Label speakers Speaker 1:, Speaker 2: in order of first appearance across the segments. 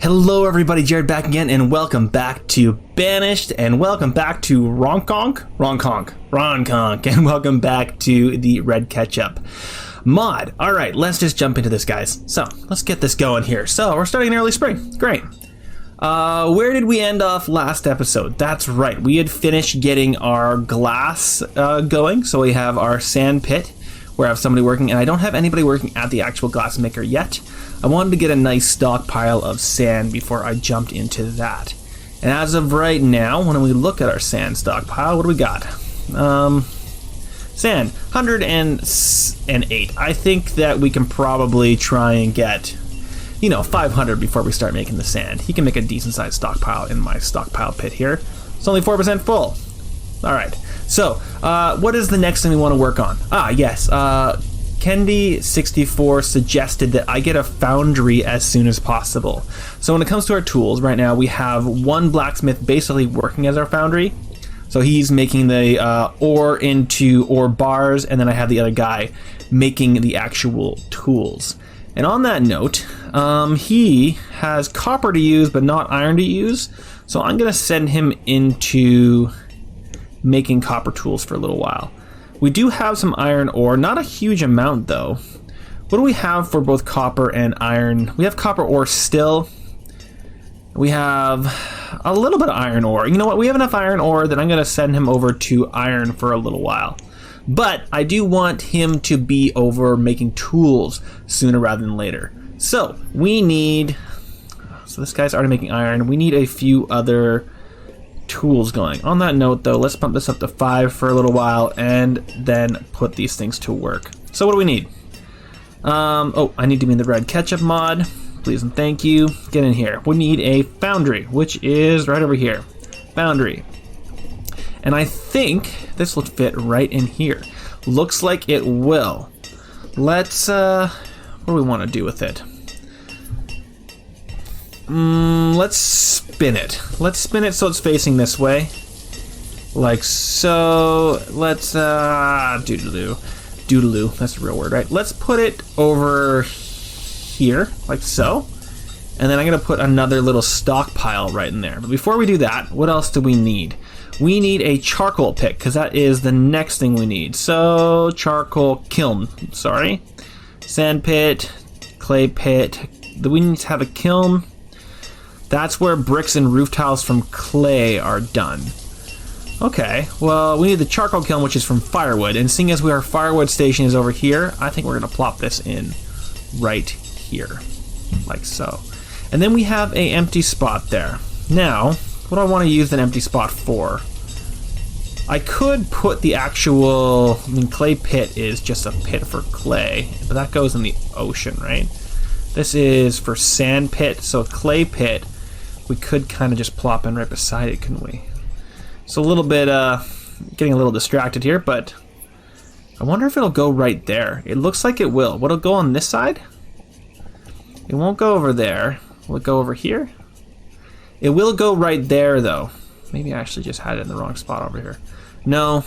Speaker 1: Hello everybody, Jared back again, and welcome back to Banished, and welcome back to Ronkonk, and welcome back to the RedKetchup mod. Alright, let's just jump into this, guys. So, let's get this going here. So, we're starting in early spring. Great. Where did we end off last episode? That's right, we had finished getting our glass going, so we have our sand pit, where I have somebody working, and I don't have anybody working at the actual glass maker yet. I wanted to get a nice stockpile of sand before I jumped into that. And as of right now, when we look at our sand stockpile, what do we got? Sand, 108. I think that we can probably try and get, 500 before we start making the sand. He can make a decent sized stockpile in my stockpile pit here. It's only 4% full. All right, so what is the next thing we want to work on? Yes, Kendi64 suggested that I get a foundry as soon as possible. So when it comes to our tools, right now we have one blacksmith basically working as our foundry. So he's making the ore into ore bars, and then I have the other guy making the actual tools. And on that note, he has copper to use but not iron to use. So I'm gonna send him into making copper tools for a little while. We do have some iron ore, not a huge amount though. What do we have for both copper and iron? We have copper ore still. We have a little bit of iron ore. You know what, we have enough iron ore that I'm gonna send him over to iron for a little while. But I do want him to be over making tools sooner rather than later. So we need, so this guy's already making iron. We need a few other tools going. On that note though, let's pump this up to 5 for a little while and then put these things to work. So what do we need? I need to be in the RedKetchup mod. Please and thank you. Get in here. We need a foundry, which is right over here. Foundry. And I think this will fit right in here. Looks like it will. Let's, what do we want to do with it? Let's spin it. Let's spin it so it's facing this way. Like so. Let's, doodaloo. That's the real word, right? Let's put it over here, like so. And then I'm gonna put another little stockpile right in there. But before we do that, what else do we need? We need a charcoal pit, because that is the next thing we need. So, charcoal kiln, sorry. Sand pit, clay pit. We need to have a kiln. That's where bricks and roof tiles from clay are done. Okay, well, we need the charcoal kiln, which is from firewood. And seeing as our firewood station is over here, I think we're gonna plop this in right here, like so. And then we have a empty spot there. Now, what do I wanna use that empty spot for? I could put the actual, clay pit is just a pit for clay, but that goes in the ocean, right? This is for sand pit, so clay pit, we could kind of just plop in right beside it, couldn't we? So a little bit, getting a little distracted here, but I wonder if it'll go right there. It looks like it will. Will it go on this side? It won't go over there. Will it go over here? It will go right there, though. Maybe I actually just had it in the wrong spot over here. No.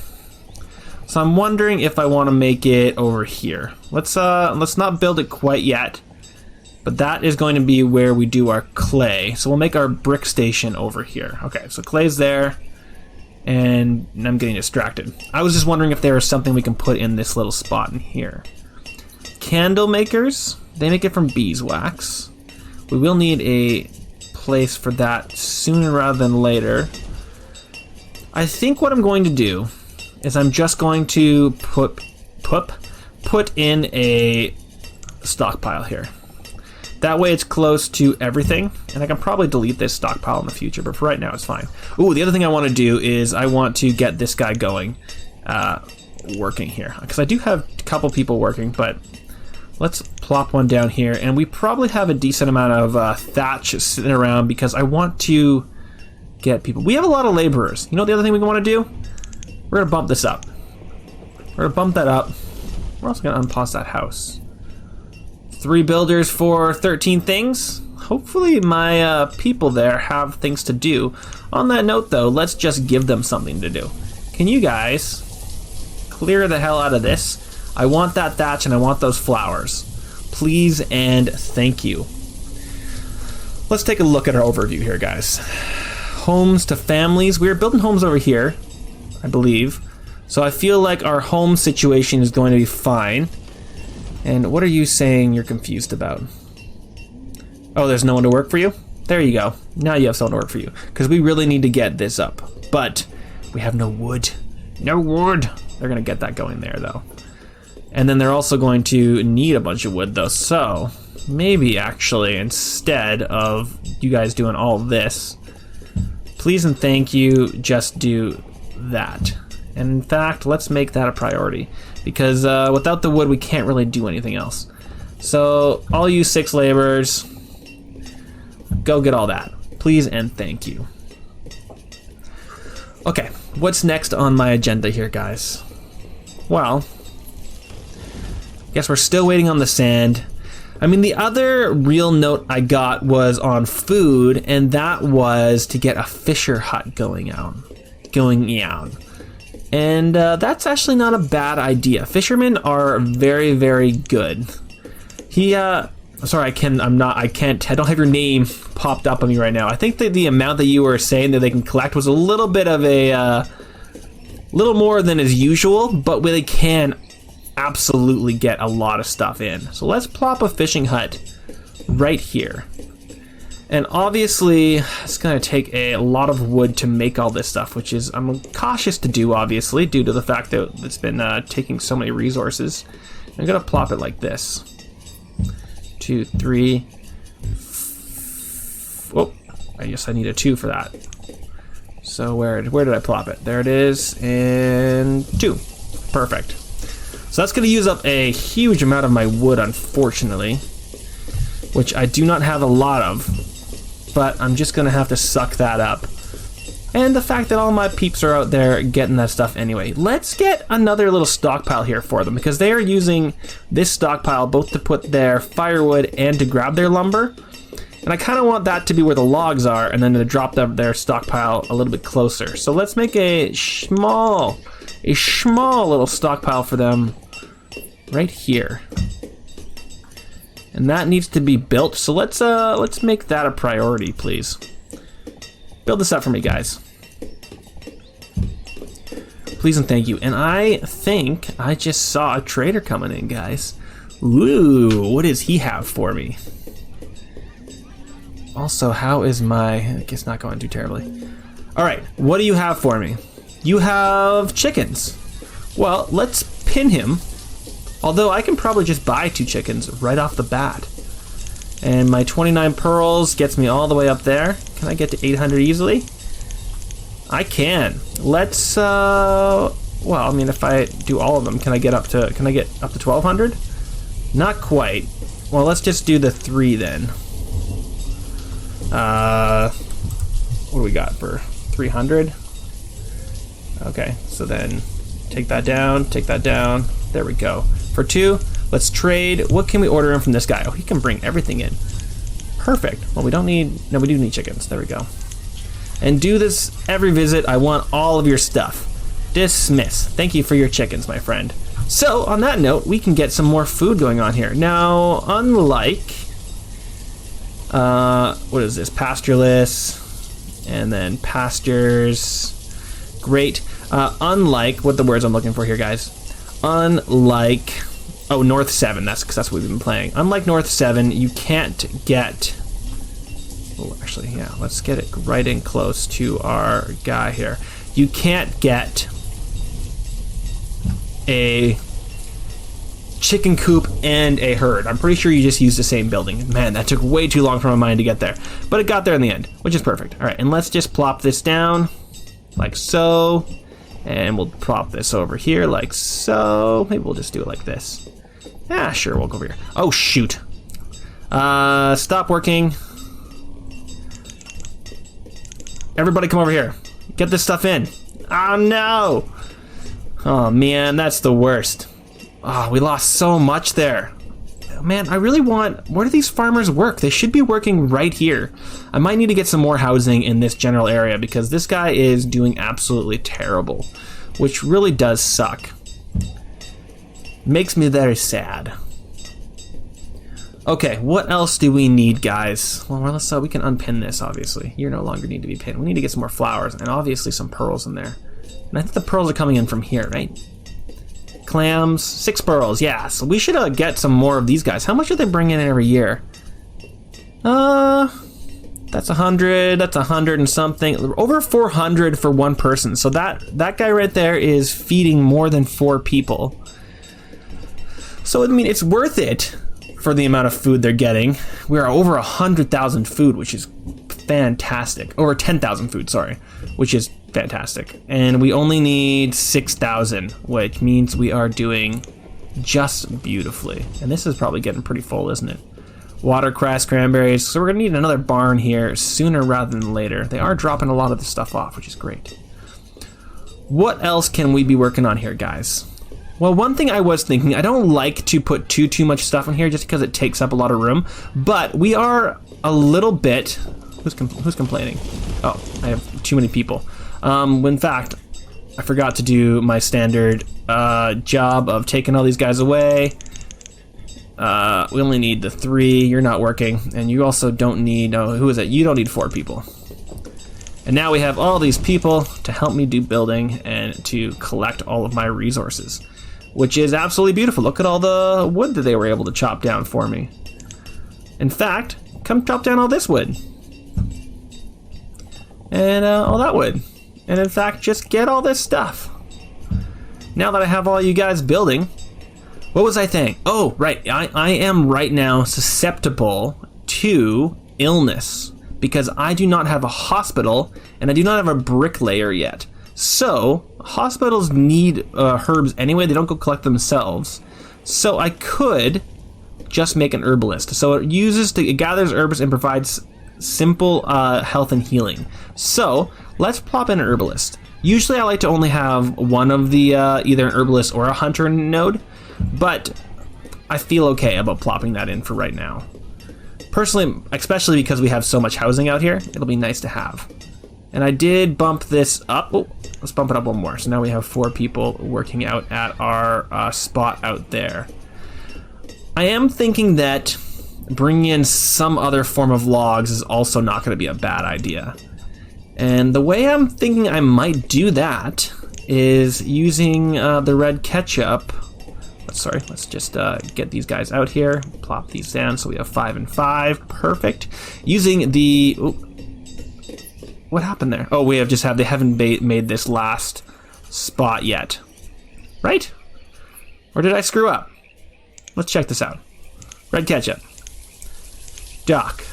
Speaker 1: So I'm wondering if I want to make it over here. Let's not build it quite yet. But that is going to be where we do our clay. So we'll make our brick station over here. Okay, so clay's there. And I'm getting distracted. I was just wondering if there is something we can put in this little spot in here. Candle makers, they make it from beeswax. We will need a place for that sooner rather than later. I think what I'm going to do is I'm just going to put in a stockpile here. That way it's close to everything, and I can probably delete this stockpile in the future, but for right now it's fine. Ooh, the other thing I want to do is I want to get this guy going, working here. Because I do have a couple people working, but let's plop one down here, and we probably have a decent amount of thatch sitting around because I want to get people. We have a lot of laborers. You know the other thing we want to do? We're going to bump this up. We're going to bump that up. We're also going to unpause that house. 3 builders for 13 things. Hopefully my people there have things to do. On that note though, let's just give them something to do. Can you guys clear the hell out of this? I want that thatch and I want those flowers. Please and thank you. Let's take a look at our overview here, guys. Homes to families. We're building homes over here, I believe. So I feel like our home situation is going to be fine. And what are you saying you're confused about? Oh, there's no one to work for you? There you go. Now you have someone to work for you. Because we really need to get this up. But we have no wood. No wood! They're going to get that going there, though. And then they're also going to need a bunch of wood, though. So maybe, actually, instead of you guys doing all this, please and thank you, just do that. And in fact, let's make that a priority. Because without the wood, we can't really do anything else. So all you 6 laborers, go get all that. Please and thank you. Okay, what's next on my agenda here, guys? Well, I guess we're still waiting on the sand. I mean, the other real note I got was on food, and that was to get a fisher hut going out. And that's actually not a bad idea. Fishermen are very, very good. Sorry, I don't have your name popped up on me right now. I think that the amount that you were saying that they can collect was a little bit of a, little more than is usual, but they can absolutely get a lot of stuff in. So let's plop a fishing hut right here. And obviously, it's gonna take a lot of wood to make all this stuff, which is, I'm cautious to do, obviously, due to the fact that it's been taking so many resources. I'm gonna plop it like this. 2, 3. Oh, I guess I need a 2 for that. So where did I plop it? There it is, and 2. Perfect. So that's going to use up a huge amount of my wood, unfortunately, which I do not have a lot of, but I'm just going to have to suck that up. And the fact that all my peeps are out there getting that stuff anyway. Let's get another little stockpile here for them, because they are using this stockpile both to put their firewood and to grab their lumber. And I kind of want that to be where the logs are, and then to drop their stockpile a little bit closer. So let's make a small little stockpile for them right here. And that needs to be built, so let's make that a priority, please. Build this up for me, guys. Please and thank you. And I think I just saw a trader coming in, guys. Ooh, what does he have for me? Also, how is my... I guess not going too terribly. All right, what do you have for me? You have chickens. Well, let's pin him. Although I can probably just buy 2 chickens right off the bat. And my 29 pearls gets me all the way up there. Can I get to 800 easily? I can. Let's, well, I mean, if I do all of them, can I get up to 1200? Not quite. Well, let's just do the 3 then. What do we got for 300? Okay, so then take that down, there we go. For 2, let's trade. What can we order in from this guy? Oh, he can bring everything in. Perfect. Well, we don't need, no, we do need chickens. There we go. And do this every visit. I want all of your stuff. Dismiss. Thank you for your chickens, my friend. So, on that note, we can get some more food going on here. Now, unlike, what is this? Pastureless, and then pastures. Great. Unlike, what the words I'm looking for here, guys. Unlike, oh, North 7, that's because that's what we've been playing. Unlike North 7, you can't get, oh, actually, yeah, let's get it right in close to our guy here. You can't get a chicken coop and a herd. I'm pretty sure you just used the same building. Man, that took way too long for my mind to get there. But it got there in the end, which is perfect. All right, and let's just plop this down like so. And we'll prop this over here like so. Maybe we'll just do it like this. Yeah, sure, we'll go over here. Oh, shoot. Stop working. Everybody come over here. Get this stuff in. Oh, no. Oh, man, that's the worst. Oh, we lost so much there. Man, I really want... Where do these farmers work? They should be working right here. I might need to get some more housing in this general area because this guy is doing absolutely terrible, which really does suck. Makes me very sad. Okay, what else do we need, guys? Well, let's we can unpin this, obviously. You no longer need to be pinned. We need to get some more flowers and obviously some pearls in there. And I think the pearls are coming in from here, right? Clams, 6 pearls, yeah. So we should get some more of these guys. How much do they bring in every year? That's 100, that's 100 and something. Over 400 for one person. So that guy right there is feeding more than 4 people. So, I mean, it's worth it for the amount of food they're getting. We are over 100,000 food, which is fantastic. Over 10,000 food, sorry, which is fantastic. And we only need 6,000, which means we are doing just beautifully. And this is probably getting pretty full, isn't it? Watercress, cranberries. So we're gonna need another barn here sooner rather than later. They are dropping a lot of the stuff off, which is great. What else can we be working on here, guys? Well, one thing I was thinking, I don't like to put too much stuff in here just because it takes up a lot of room, but we are a little bit... Who's complaining? Oh, I have too many people. In fact, I forgot to do my standard job of taking all these guys away. We only need the 3, you're not working, and you also don't need, who is it? You don't need 4 people. And now we have all these people to help me do building and to collect all of my resources, which is absolutely beautiful. Look at all the wood that they were able to chop down for me. In fact, come chop down all this wood. And all that wood. And in fact, just get all this stuff. Now that I have all you guys building, what was I saying? Oh, right, I am right now susceptible to illness because I do not have a hospital and I do not have a bricklayer yet. So, hospitals need herbs anyway, they don't go collect themselves. So I could just make an herbalist. So it gathers herbs and provides simple health and healing. So, let's plop in an herbalist. Usually I like to only have one of the, either an herbalist or a hunter node, but I feel okay about plopping that in for right now. Personally, especially because we have so much housing out here, it'll be nice to have. And I did bump this up. Oh, let's bump it up one more. So now we have 4 people working out at our spot out there. I am thinking that bringing in some other form of logs is also not going to be a bad idea. And the way I'm thinking I might do that is using the RedKetchup. Sorry, let's just get these guys out here, plop these down so we have 5 and 5. Perfect. Using the... Ooh, what happened there? Oh, they haven't made this last spot yet. Right? Or did I screw up? Let's check this out. RedKetchup. Dock.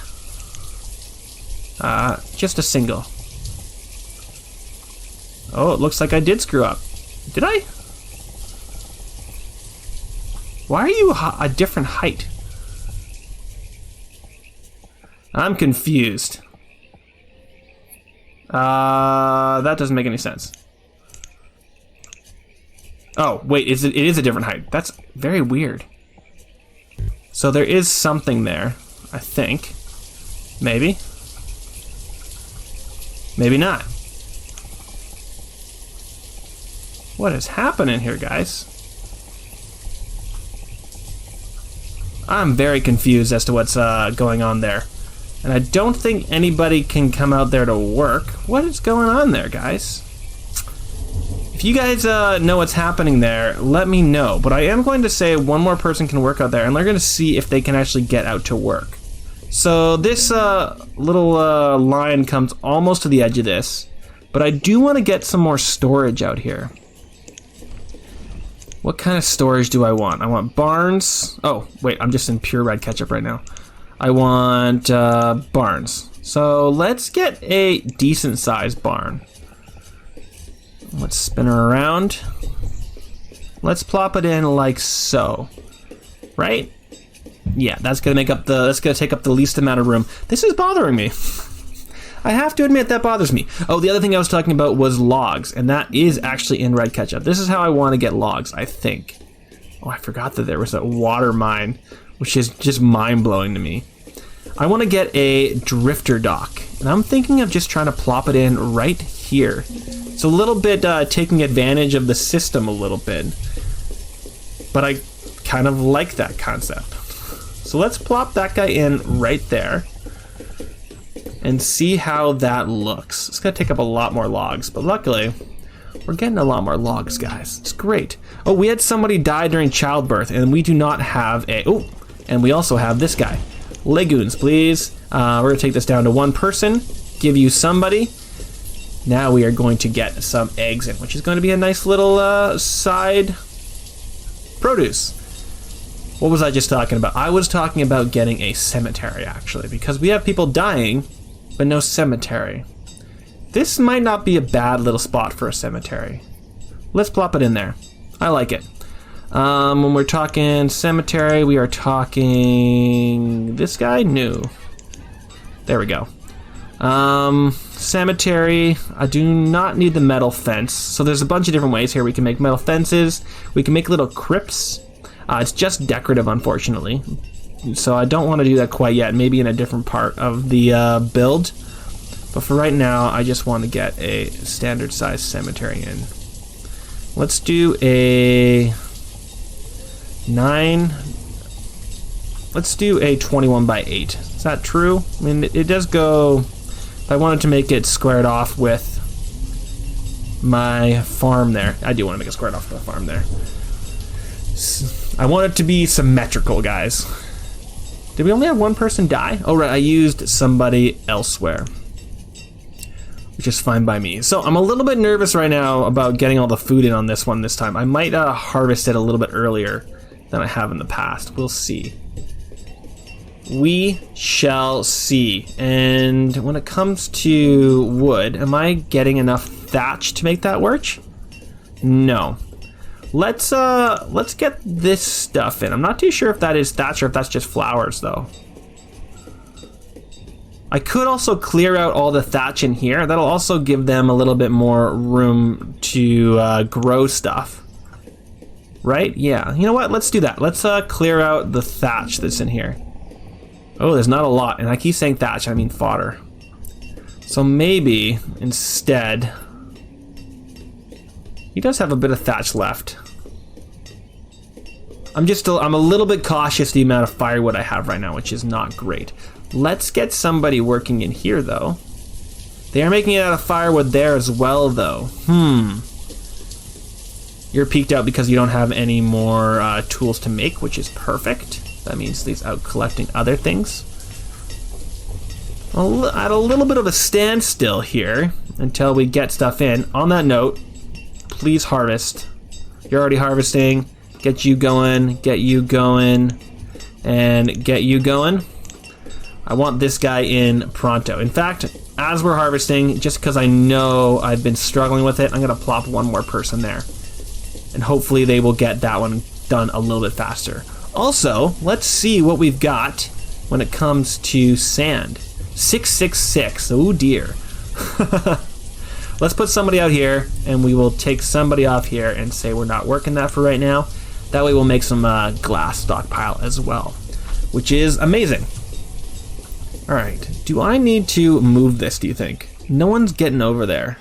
Speaker 1: Just a single. Oh, it looks like I did screw up. Did I? Why are you a different height? I'm confused. That doesn't make any sense. Oh, wait, it is a different height. That's very weird. So there is something there, I think. Maybe. Maybe not. What is happening here, guys? I'm very confused as to what's going on there. And I don't think anybody can come out there to work. What is going on there, guys? If you guys know what's happening there, let me know. But I am going to say one more person can work out there, and they're going to see if they can actually get out to work. So this little line comes almost to the edge of this, but I do want to get some more storage out here. What kind of storage do I want? I want barns. Oh, wait, I'm just in pure RedKetchup right now. I want barns. So let's get a decent sized barn. Let's spin her around. Let's plop it in like so. Right? Yeah, that's gonna take up the least amount of room. This is bothering me. I have to admit that bothers me. Oh, the other thing I was talking about was logs, and that is actually in RedKetchup. This is how I want to get logs, I think. Oh, I forgot that there was a water mine, which is just mind-blowing to me. I want to get a drifter dock, and I'm thinking of just trying to plop it in right here. It's a little bit taking advantage of the system a little bit, but I kind of like that concept. So let's plop that guy in right there and see how that looks. It's gonna take up a lot more logs, but luckily we're getting a lot more logs, guys. It's great. Oh, we had somebody die during childbirth, and we do not have a, oh, and we also have this guy. Legumes, please. We're gonna take this down to 1 person, give you somebody. Now we are going to get some eggs in, which is going to be a nice little side produce. What was I just talking about? I was talking about getting a cemetery, actually, because we have people dying, but no cemetery. This might not be a bad little spot for a cemetery. Let's plop it in there. I like it. When we're talking cemetery, we are talking this guy? No. There we go. Cemetery, I do not need the metal fence. So there's a bunch of different ways here. We can make metal fences. We can make little crypts. It's just decorative, unfortunately. So I don't want to do that quite yet. Maybe in a different part of the build. But for right now, I just want to get a standard size cemetery in. Let's do a 9. Let's do a 21 by 8. Is that true? I mean, it does go. If I wanted to make it squared off with my farm there, I do want to make it squared off with the farm there. I want it to be symmetrical, guys. Did we only have 1 person die? Oh, right, I used somebody elsewhere, which is fine by me. So I'm a little bit nervous right now about getting all the food in on this one this time. I might harvest it a little bit earlier than I have in the past. We'll see. We shall see. And when it comes to wood, am I getting enough thatch to make that work? No. Let's get this stuff in. I'm not too sure if that is thatch or if that's just flowers, though. I could also clear out all the thatch in here. That'll also give them a little bit more room to grow stuff. Right? Yeah. You know what? Let's do that. Let's clear out the thatch that's in here. Oh, there's not a lot. And I keep saying thatch, I mean fodder. So maybe instead, he does have a bit of thatch left. I'm a little bit cautious the amount of firewood I have right now, which is not great. Let's get somebody working in here, though. They are making it out of firewood there as well, though. You're peeked out because you don't have any more tools to make, which is perfect. That means he's out collecting other things. At a little bit of a standstill here until we get stuff in. On that note, please harvest. You're already harvesting. Get you going, and get you going. I want this guy in pronto. In fact, as we're harvesting, just because I know I've been struggling with it, I'm gonna plop 1 more person there. And hopefully they will get that one done a little bit faster. Also, let's see what we've got when it comes to sand. 666, oh dear. Let's put somebody out here, and we will take somebody off here and say we're not working that for right now. That way we'll make some glass stockpile as well, which is amazing. All right, do I need to move this, do you think? No one's getting over there.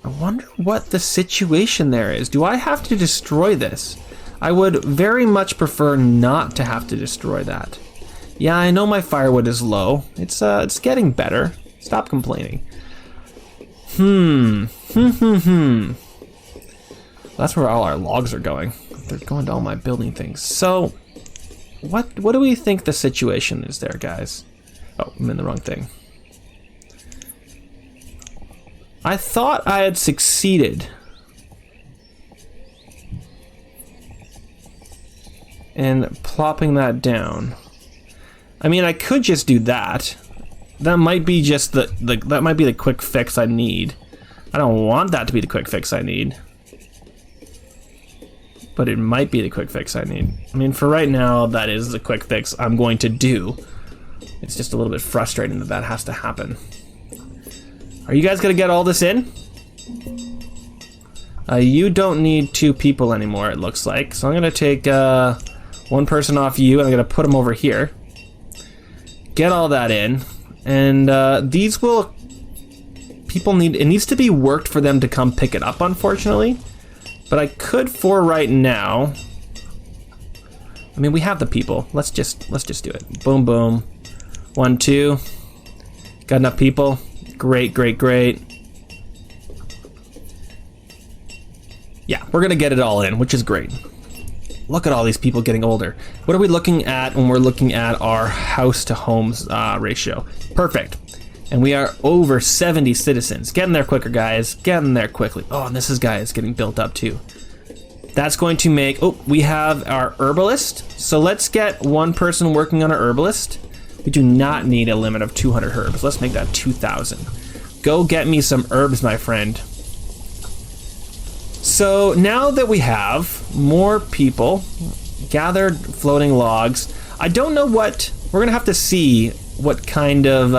Speaker 1: I wonder what the situation there is. Do I have to destroy this? I would very much prefer not to have to destroy that. Yeah, I know my firewood is low. It's getting better. Stop complaining. That's where all our logs are going. They're going to all my building things. So, what do we think the situation is there, guys? Oh, I'm in the wrong thing. I thought I had succeeded in plopping that down. I mean, I could just do that. That might be just that might be the quick fix I need. I don't want that to be the quick fix I need, but it might be the quick fix I need. I mean, for right now, that is the quick fix I'm going to do. It's just a little bit frustrating that that has to happen. Are you guys gonna get all this in? You don't need 2 people anymore, it looks like. So I'm gonna take 1 person off you, and I'm gonna put them over here. Get all that in, and these will. People need. It needs to be worked for them to come pick it up, unfortunately. But I could, for right now, I mean, we have the people. Let's just do it. Boom, boom. 1, 2. Got enough people. Great, great, great. Yeah, we're gonna get it all in, which is great. Look at all these people getting older. What are we looking at when we're looking at our house to homes ratio? Perfect. And we are over 70 citizens. Get in there quicker, guys. Get in there quickly. Oh, and this guy is getting built up too. That's going to make, oh, we have our herbalist. So let's get one person working on our herbalist. We do not need a limit of 200 herbs. Let's make that 2,000. Go get me some herbs, my friend. So now that we have more people, gathered floating logs, I don't know what, we're gonna have to see what kind of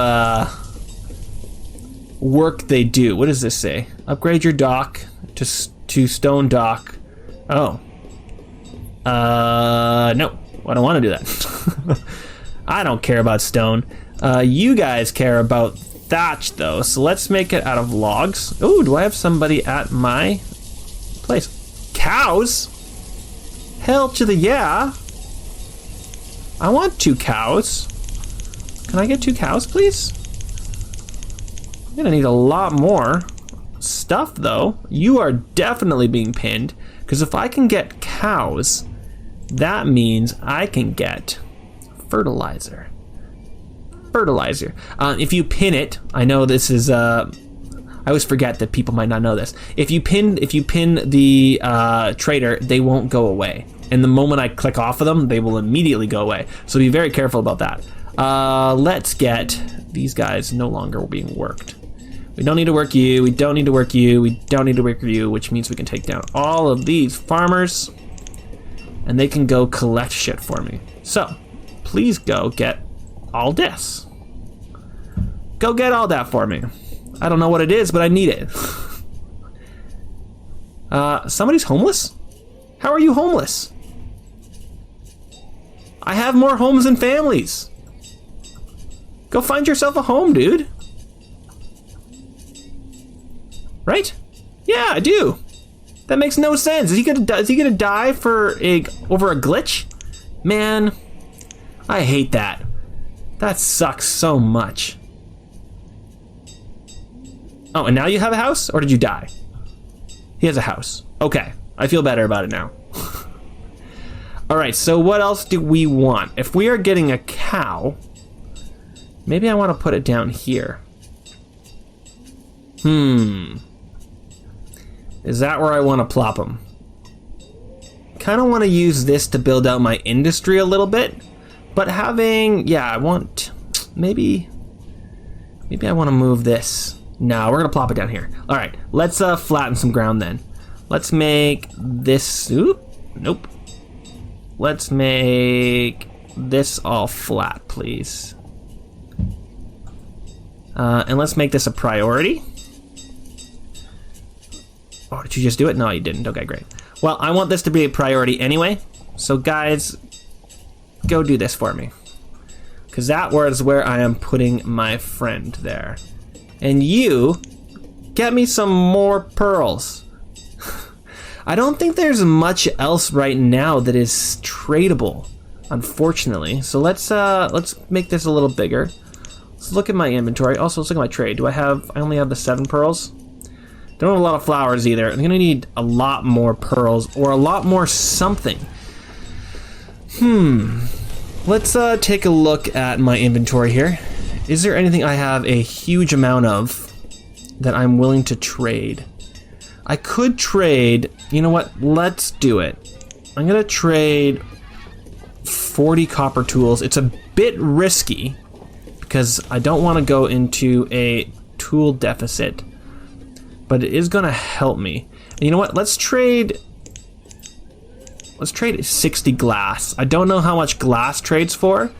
Speaker 1: work they do. What does this say? Upgrade your dock to stone dock. Oh. No, I don't want to do that. I don't care about stone. You guys care about thatch though, so let's make it out of logs. Oh, do I have somebody at my place? Cows? Hell to the yeah. I want 2 cows. Can I get 2 cows, please? I'm gonna need a lot more stuff though. You are definitely being pinned, because if I can get cows, that means I can get fertilizer. If you pin it, I know this is I always forget that people might not know this. If you pin the trader, they won't go away. And the moment I click off of them, they will immediately go away. So be very careful about that. Let's get these guys no longer being worked. We don't need to work you, we don't need to work you, we don't need to work you, which means we can take down all of these farmers and they can go collect shit for me. So, please go get all this. Go get all that for me. I don't know what it is, but I need it. Somebody's homeless? How are you homeless? I have more homes than families. Go find yourself a home, dude. Right? Yeah, I do. That makes no sense. Is he gonna die over a glitch? Man, I hate that. That sucks so much. Oh, and now you have a house, or did you die? He has a house. Okay, I feel better about it now. All right, so what else do we want? If we are getting a cow, maybe I want to put it down here. Is that where I want to plop them? Kind of want to use this to build out my industry a little bit, but having, yeah, I want, maybe I want to move this. No, we're gonna plop it down here. All right, let's flatten some ground then. Let's make this, nope. Let's make this all flat, please. And let's make this a priority. Oh, did you just do it? No, you didn't. Okay, great. Well, I want this to be a priority anyway. So guys, go do this for me. Because that was where I am putting my friend there. And you, get me some more pearls. I don't think there's much else right now that is tradable, unfortunately. So let's make this a little bigger. Let's look at my inventory. Also, let's look at my trade. I only have the 7 pearls. Don't have a lot of flowers either. I'm gonna need a lot more pearls or a lot more something. Let's take a look at my inventory here. Is there anything I have a huge amount of that I'm willing to trade? I could trade, you know what, let's do it. I'm gonna trade 40 copper tools. It's a bit risky because I don't want to go into a tool deficit, but it is gonna help me. And you know what, let's trade 60 glass. I don't know how much glass trades for,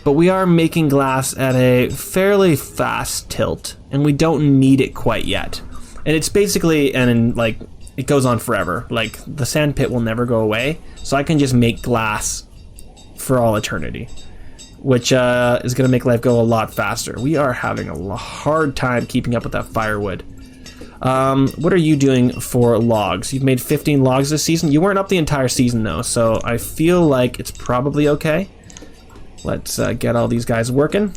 Speaker 1: but we are making glass at a fairly fast tilt, and we don't need it quite yet. And it's basically, it goes on forever. Like, the sand pit will never go away, so I can just make glass for all eternity, which is gonna make life go a lot faster. We are having a hard time keeping up with that firewood. What are you doing for logs? You've made 15 logs this season. You weren't up the entire season though, so I feel like it's probably okay. Let's get all these guys working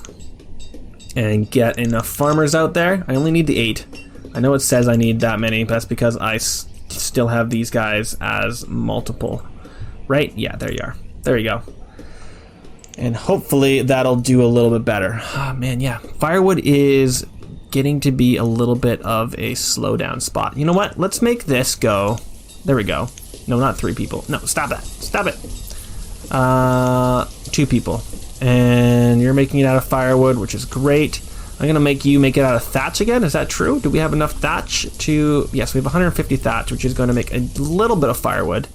Speaker 1: and get enough farmers out there. I only need the 8. I know it says I need that many, but that's because I still have these guys as multiple. Right? Yeah, there you are. There you go. And hopefully that'll do a little bit better. Oh man, yeah. Firewood is getting to be a little bit of a slowdown spot. You know what? Let's make this go. There we go. No, not 3 people. No, stop that. Stop it. 2 people. And you're making it out of firewood, which is great. I'm gonna make you make it out of thatch again. Is that true? Do we have enough thatch to... Yes, we have 150 thatch, which is gonna make a little bit of firewood.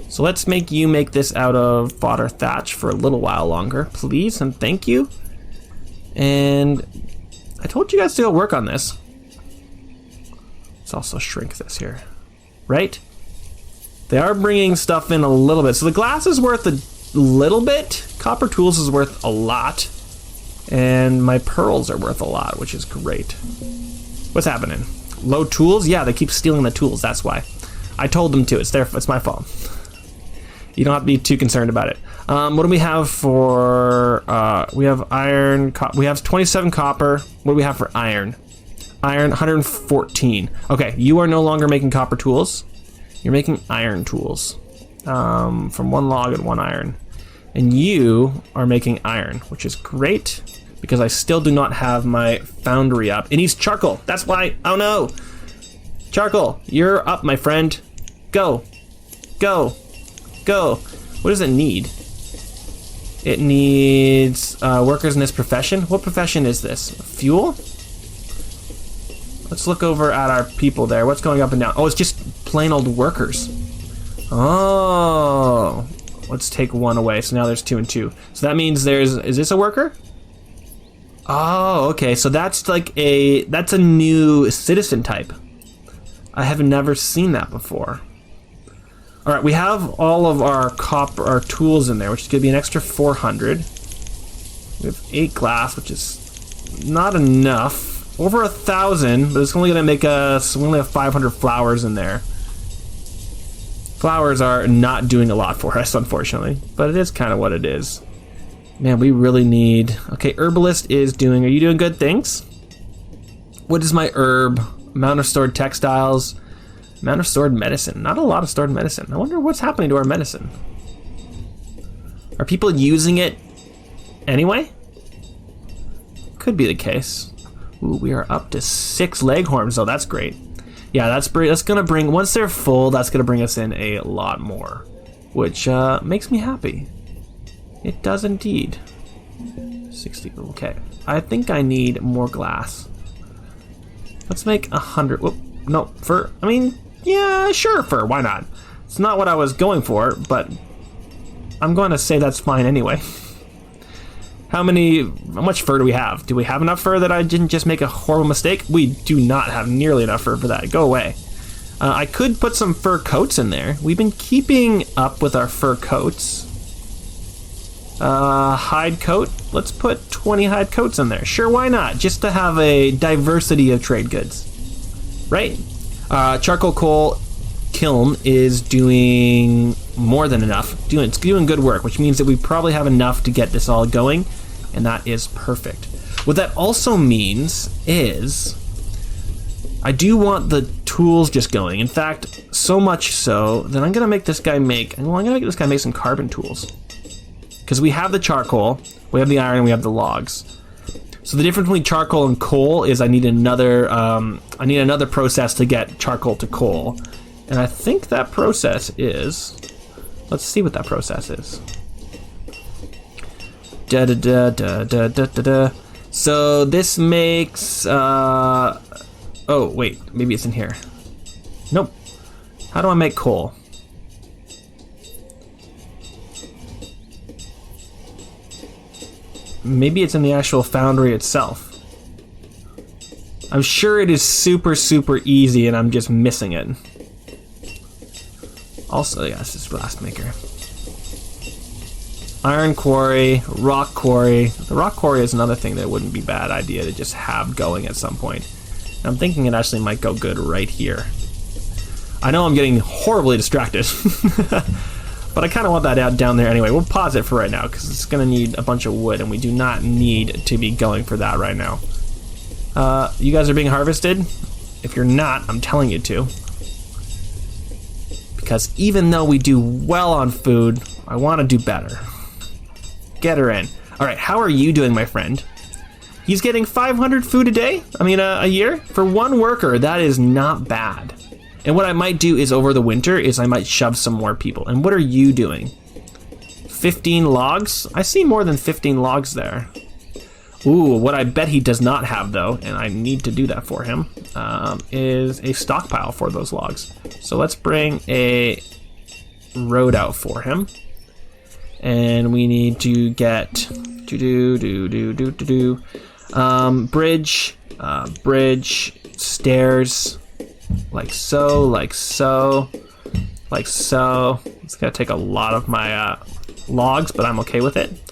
Speaker 1: So let's make you make this out of fodder thatch for a little while longer, please, and thank you. And I told you guys to go work on this. Let's also shrink this here, right? They are bringing stuff in a little bit. So the glass is worth a little bit. Copper tools is worth a lot. And my pearls are worth a lot, which is great. What's happening? Low tools? Yeah, they keep stealing the tools, that's why. I told them to, it's my fault. You don't have to be too concerned about it. What do we have for, we have iron, we have 27 copper. What do we have for iron? Iron, 114. Okay, you are no longer making copper tools. You're making iron tools from 1 log and 1 iron. And you are making iron, which is great because I still do not have my foundry up. It needs charcoal, that's why, oh no. Charcoal, you're up, my friend. Go, go. Go. What does it need? It needs workers in this profession. What profession is this? Fuel? Let's look over at our people there. What's going up and down? Oh, it's just plain old workers. Oh. Let's take 1 away. So now there's 2 and 2. So that means is this a worker? Oh, okay. So that's like that's a new citizen type. I have never seen that before. All right, we have all of our tools in there, which is going to be an extra 400. We have 8 glass, which is not enough. Over 1,000, but it's only going to make us. We only have 500 flowers in there. Flowers are not doing a lot for us, unfortunately, but it is kind of what it is. Man, we really need. Okay, herbalist is doing. Are you doing good things? What is my herb? Amount of stored textiles. Amount of stored medicine. Not a lot of stored medicine. I wonder what's happening to our medicine. Are people using it anyway? Could be the case. Ooh, we are up to 6 leghorns, though. That's great. Yeah, that's gonna bring. Once they're full, that's gonna bring us in a lot more, which makes me happy. It does indeed. 60. Okay, I think I need more glass. Let's make 100. Whoop, no, fur. I mean. Yeah, sure, fur, why not? It's not what I was going for, but I'm going to say that's fine anyway. How much fur do we have? Do we have enough fur that I didn't just make a horrible mistake? We do not have nearly enough fur for that. Go away. I could put some fur coats in there. We've been keeping up with our fur coats. Hide coat. Let's put 20 hide coats in there. Sure, why not? Just to have a diversity of trade goods. Right? Charcoal coal kiln is doing more than enough. It's doing good work, which means that we probably have enough to get this all going, and that is perfect. What that also means is I do want the tools just going. In fact, so much so that I'm gonna make this guy make some carbon tools. Because we have the charcoal, we have the iron, and we have the logs. So the difference between charcoal and coal is I need another process to get charcoal to coal. And I think that process is, let's see what that process is. So this makes, oh wait, maybe it's in here. Nope. How do I make coal? Maybe it's in the actual foundry itself. I'm sure it is super, super easy and I'm just missing it. Also, yeah, this is glass maker. Iron quarry, rock quarry. The rock quarry is another thing that wouldn't be a bad idea to just have going at some point. I'm thinking it actually might go good right here. I know I'm getting horribly distracted, but I kind of want that out down there anyway. We'll pause it for right now because it's going to need a bunch of wood, and we do not need to be going for that right now. You guys are being harvested? If you're not, I'm telling you to. Because even though we do well on food, I want to do better. Get her in. All right, how are you doing, my friend? He's getting 500 food a day? I mean, a year? For one worker, that is not bad. And what I might do is over the winter is I might shove some more people. And what are you doing? 15 logs? I see more than 15 logs there. Ooh, what I bet he does not have though, and I need to do that for him, is a stockpile for those logs. So let's bring a road out for him. And we need to get bridge, stairs, like so, like so, like so. It's gonna take a lot of my logs, but I'm okay with it.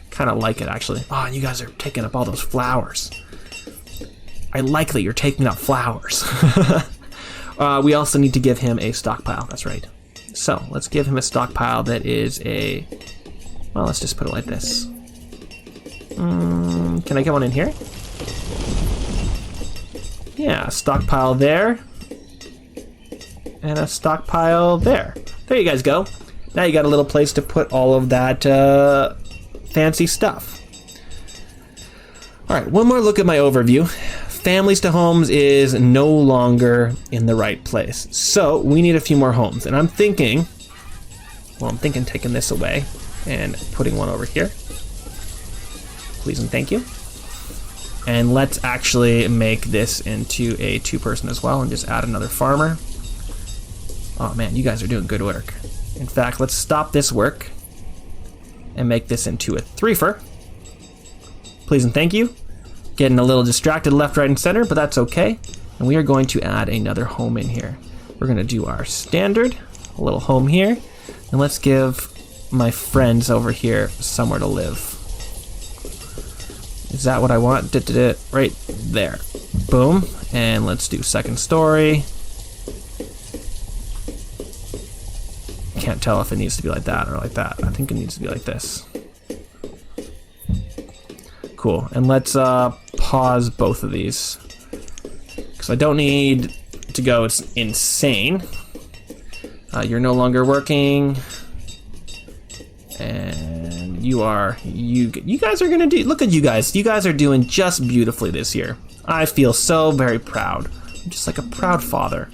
Speaker 1: Kind of like it actually. Oh, and you guys are taking up all those flowers. I like that you're taking up flowers. We also need to give him a stockpile, that's right. So let's give him a stockpile that is a, well, let's just put it like this. Can I get one in here? Yeah, a stockpile there. And a stockpile there. There you guys go. Now you got a little place to put all of that fancy stuff. All right, one more look at my overview. Families to homes is no longer in the right place. So we need a few more homes. And I'm thinking taking this away and putting one over here. Please and thank you. And let's actually make this into a 2-person as well and just add another farmer. Oh man, you guys are doing good work. In fact, let's stop this work and make this into a 3-fer. Please and thank you. Getting a little distracted left, right, and center, but that's okay. And we are going to add another home in here. We're gonna do our standard, a little home here, and let's give my friends over here somewhere to live. Is that what I want? Right there. Boom. And let's do second story. Can't tell if it needs to be like that or like that. I think it needs to be like this. Cool. And let's pause both of these because I don't need to go insane. You're no longer working, and you guys are gonna do. Look at you guys. You guys are doing just beautifully this year. I feel so very proud. I'm just like a proud father.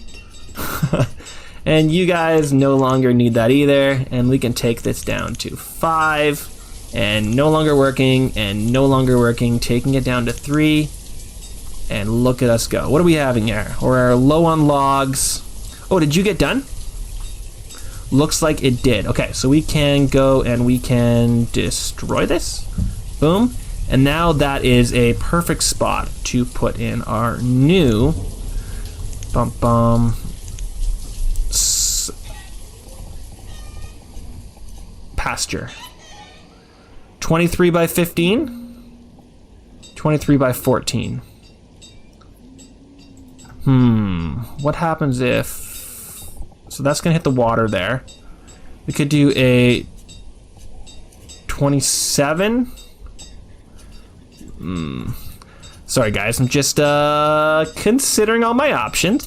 Speaker 1: And you guys no longer need that either, and we can take this down to 5, and no longer working, and no longer working, taking it down to 3, and look at us go. What are we having here? We're low on logs. Oh, did you get done? Looks like it did. Okay, so we can go and we can destroy this. Boom. And now that is a perfect spot to put in our new pasture. 23 by 15, 23 by 14. What happens if, so that's gonna hit the water there. We could do a 27. Sorry guys, I'm just considering all my options.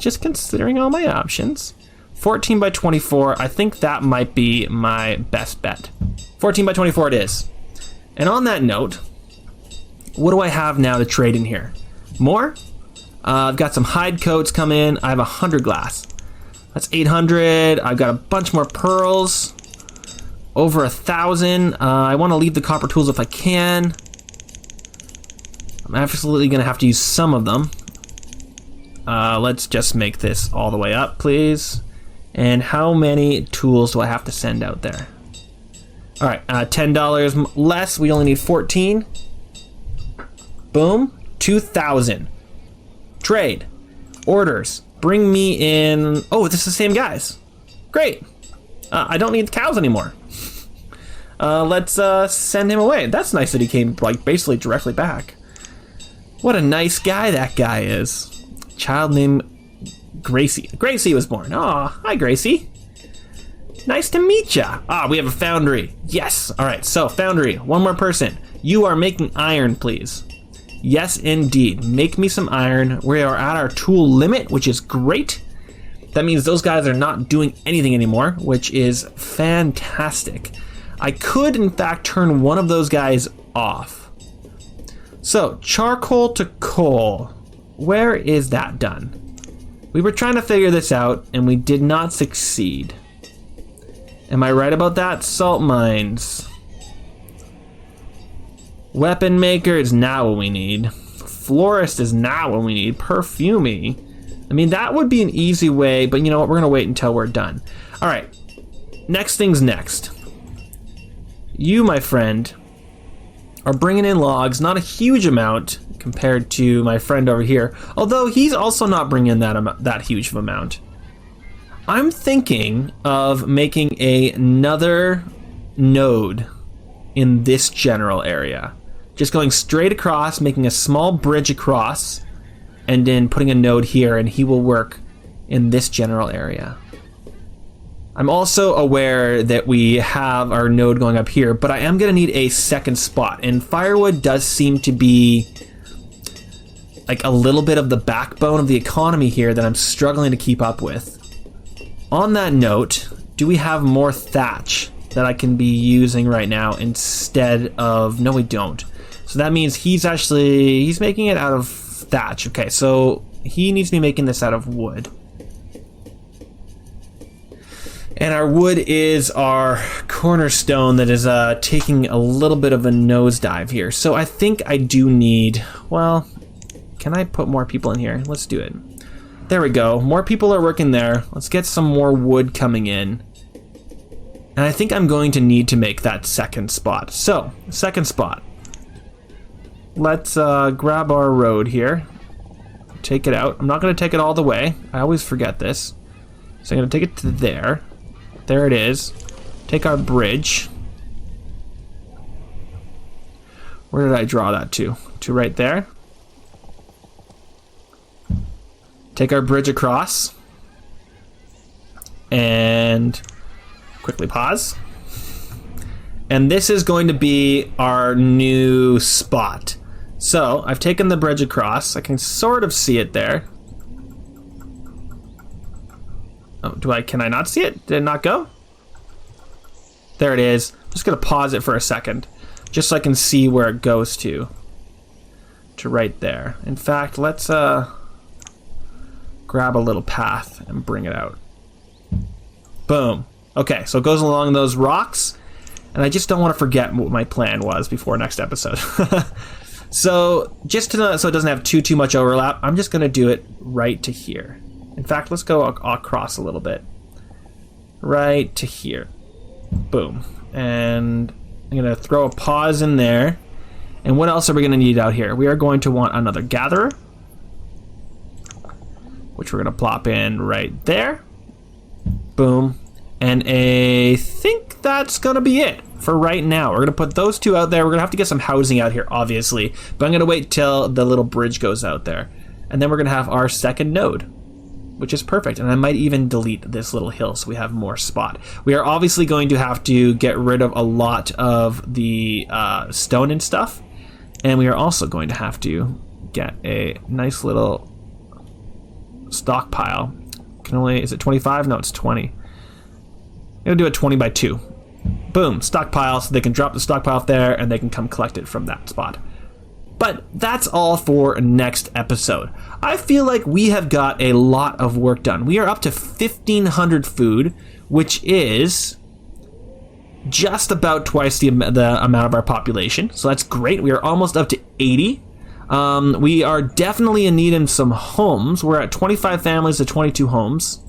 Speaker 1: 14 by 24, I think that might be my best bet. 14 by 24 it is. And on that note, what do I have now to trade in here? More? I've got some hide coats come in. I have 100 glass. That's 800. I've got a bunch more pearls. Over 1,000. I want to leave the copper tools if I can. I'm absolutely going to have to use some of them. Let's just make this all the way up, please. And how many tools do I have to send out there? All right, $10 less. We only need 14. Boom, 2,000. Trade, orders, bring me in. Oh, this is the same guys. Great. I don't need the cows anymore. Let's send him away. That's nice that he came like basically directly back. What a nice guy that guy is. Child named Gracie. Gracie was born. Aw, hi Gracie. Nice to meet ya. Ah, we have a foundry. Yes. All right, so foundry, one more person. You are making iron, please. Yes, indeed. Make me some iron. We are at our tool limit, which is great. That means those guys are not doing anything anymore, which is fantastic. I could, in fact, turn one of those guys off. So, charcoal to coal. Where is that done? We were trying to figure this out, and we did not succeed. Am I right about that? Salt mines. Weapon maker is not what we need. Florist is not what we need. Perfumey. I mean, that would be an easy way, but you know what? We're going to wait until we're done. All right. Next thing's next. You, my friend, are bringing in logs. Not a huge amount compared to my friend over here. Although he's also not bringing that huge of amount. I'm thinking of making another node in this general area. Just going straight across, making a small bridge across, and then putting a node here, and he will work in this general area. I'm also aware that we have our node going up here, but I am going to need a second spot, and firewood does seem to be like a little bit of the backbone of the economy here that I'm struggling to keep up with. On that note, do we have more thatch that I can be using right now instead of... No, we don't. So that means he's making it out of thatch. Okay, so he needs to be making this out of wood. And our wood is our cornerstone that is taking a little bit of a nosedive here. So I think I do need... Well, can I put more people in here? Let's do it. There we go. More people are working there. Let's get some more wood coming in. And I think I'm going to need to make that second spot. So, second spot. Let's grab our road here. Take it out. I'm not going to take it all the way. I always forget this. So I'm going to take it to there. There it is. Take our bridge. Where did I draw that to? To right there. Take our bridge across. And quickly pause. And this is going to be our new spot. So I've taken the bridge across. I can sort of see it there. Oh, can I not see it? Did it not go? There it is. I'm just gonna pause it for a second, just so I can see where it goes to right there. In fact, let's grab a little path and bring it out. Boom. Okay, so it goes along those rocks, and I just don't want to forget what my plan was before next episode. So just so it doesn't have too much overlap, I'm just gonna do it right to here. In fact, let's go across a little bit. Right to here. Boom. And I'm going to throw a pause in there. And what else are we going to need out here? We are going to want another gatherer, which we're going to plop in right there. Boom. And I think that's going to be it for right now. We're going to put those two out there. We're going to have to get some housing out here, obviously. But I'm going to wait till the little bridge goes out there. And then we're going to have our second node, which is perfect. And I might even delete this little hill so we have more spot. We are obviously going to have to get rid of a lot of the stone and stuff. And we are also going to have to get a nice little stockpile. Is it 25? No, it's 20. I'm going to do a 20 by 2. Boom, stockpile, so they can drop the stockpile up there and they can come collect it from that spot. But that's all for next episode. I feel like we have got a lot of work done. We are up to 1,500 food, which is just about twice the amount of our population. So that's great. We are almost up to 80. We are definitely in need of some homes. We're at 25 families to 22 homes.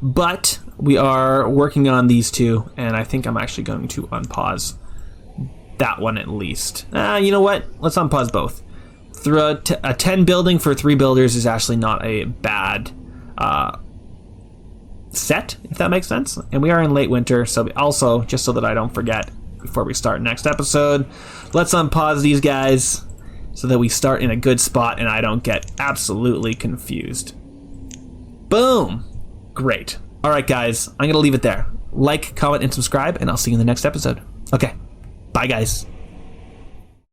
Speaker 1: But we are working on these two, and I think I'm actually going to unpause that one at least. You know what? Let's unpause both. A 10 building for 3 builders is actually not a bad set, if that makes sense. And we are in late winter, so also, just so that I don't forget before we start next episode, let's unpause these guys, so that we start in a good spot and I don't get absolutely confused. Boom! Great. All right, guys, I'm going to leave it there. Like, comment, and subscribe, and I'll see you in the next episode. Okay, bye, guys.